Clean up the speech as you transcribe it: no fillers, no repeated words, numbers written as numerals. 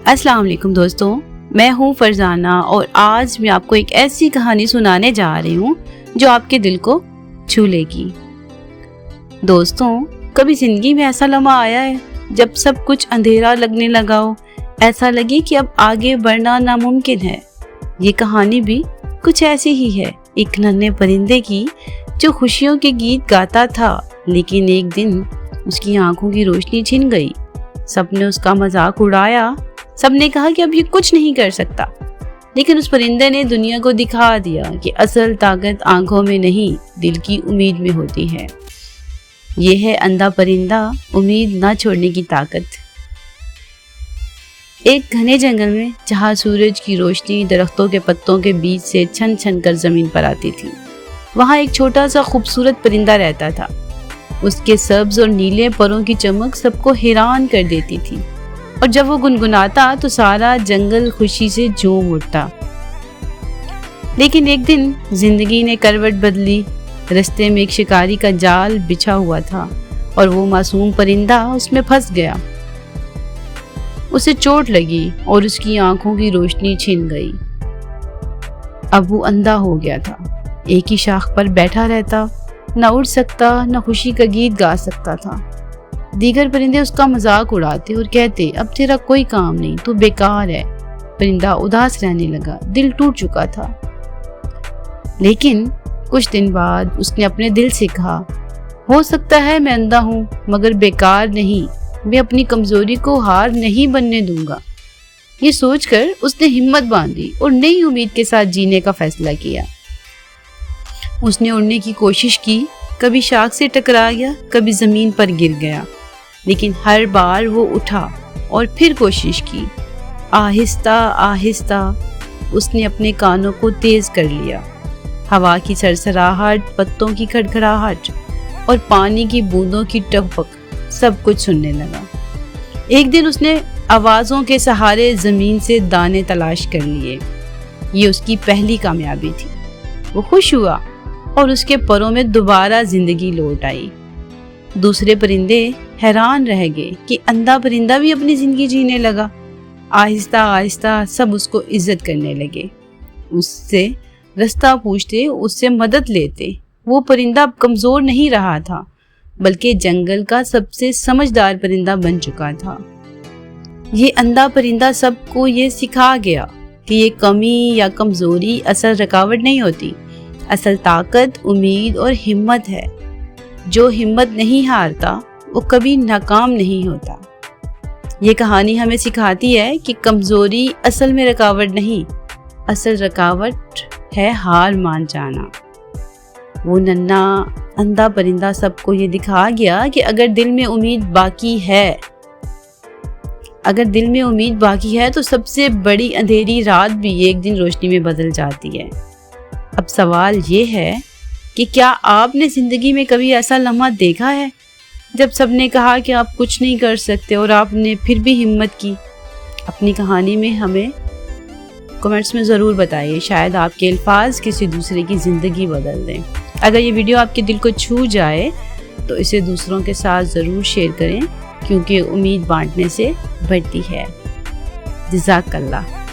अस्सलाम वालेकुम दोस्तों, मैं हूँ फरजाना और आज मैं आपको एक ऐसी कहानी सुनाने जा रही हूँ जो आपके दिल को छू लेगी। दोस्तों, कभी जिंदगी में ऐसा लम्हा आया है जब सब कुछ अंधेरा लगने लगा हो, ऐसा लगे कि अब आगे बढ़ना नामुमकिन है। ये कहानी भी कुछ ऐसी ही है, एक नन्हे परिंदे की जो खुशियों के गीत गाता था, लेकिन एक दिन उसकी आंखों की रोशनी छिन गई। सबने उसका मजाक उड़ाया, सबने कहा कि अब ये कुछ नहीं कर सकता, लेकिन उस परिंदे ने दुनिया को दिखा दिया कि असल ताकत आंखों में नहीं, दिल की उम्मीद में होती है। ये है अंधा परिंदा, उम्मीद ना छोड़ने की ताकत। एक घने जंगल में जहाँ सूरज की रोशनी दरख्तों के पत्तों के बीच से छन छन कर जमीन पर आती थी, वहाँ एक छोटा सा खूबसूरत परिंदा रहता था। उसके सब्ज और नीले परों की चमक सबको हैरान कर देती थी, और जब वो गुनगुनाता तो सारा जंगल खुशी से झूम उठता। लेकिन एक दिन जिंदगी ने करवट बदली। रास्ते में एक शिकारी का जाल बिछा हुआ था और वो मासूम परिंदा उसमें फंस गया। उसे चोट लगी और उसकी आंखों की रोशनी छिन गई। अब वो अंधा हो गया था, एक ही शाख पर बैठा रहता, न उड़ सकता, न खुशी का गीत गा सकता था। दीगर परिंदे उसका मजाक उड़ाते और कहते, अब तेरा कोई काम नहीं, तू बेकार है। परिंदा उदास रहने लगा, दिल टूट चुका था। लेकिन कुछ दिन बाद उसने अपने दिल से कहा, हो सकता है मैं अंधा हूँ, मगर बेकार नहीं, मैं अपनी कमजोरी को हार नहीं बनने दूंगा। ये सोचकर उसने हिम्मत बांधी और नई उम्मीद के साथ जीने का फैसला किया। उसने उड़ने की कोशिश की, कभी शाख से टकरा गया, कभी जमीन पर गिर गया, लेकिन हर बार वो उठा और फिर कोशिश की। आहिस्ता आहिस्ता उसने अपने कानों को तेज कर लिया। हवा की सरसराहट, पत्तों की खड़खड़ाहट और पानी की बूंदों की टपक सब कुछ सुनने लगा। एक दिन उसने आवाजों के सहारे जमीन से दाने तलाश कर लिए। ये उसकी पहली कामयाबी थी। वो खुश हुआ और उसके परों में दोबारा जिंदगी लौट आई। दूसरे परिंदे हैरान रह गए कि अंधा परिंदा भी अपनी जिंदगी जीने लगा। आहिस्ता आहिस्ता सब उसको इज्जत करने लगे, उससे रास्ता पूछते, उससे मदद लेते। वो परिंदा अब कमजोर नहीं रहा था, बल्कि जंगल का सबसे समझदार परिंदा बन चुका था। ये अंधा परिंदा सबको ये सिखा गया कि ये कमी या कमजोरी असल रुकावट नहीं होती, असल ताकत उम्मीद और हिम्मत है। जो हिम्मत नहीं हारता वो कभी नाकाम नहीं होता। ये कहानी हमें सिखाती है कि कमजोरी असल में रुकावट नहीं, असल रुकावट है हार मान जाना। वो नन्हा अंधा परिंदा सबको ये दिखा गया कि अगर दिल में उम्मीद बाकी है तो सबसे बड़ी अंधेरी रात भी एक दिन रोशनी में बदल जाती है। अब सवाल ये है कि क्या आपने जिंदगी में कभी ऐसा लम्हा देखा है जब सबने कहा कि आप कुछ नहीं कर सकते और आपने फिर भी हिम्मत की? अपनी कहानी में हमें कमेंट्स में ज़रूर बताइए, शायद आपके अल्फाज किसी दूसरे की ज़िंदगी बदल दें। अगर ये वीडियो आपके दिल को छू जाए तो इसे दूसरों के साथ ज़रूर शेयर करें, क्योंकि उम्मीद बांटने से बढ़ती है। जज़ाकल्लाह।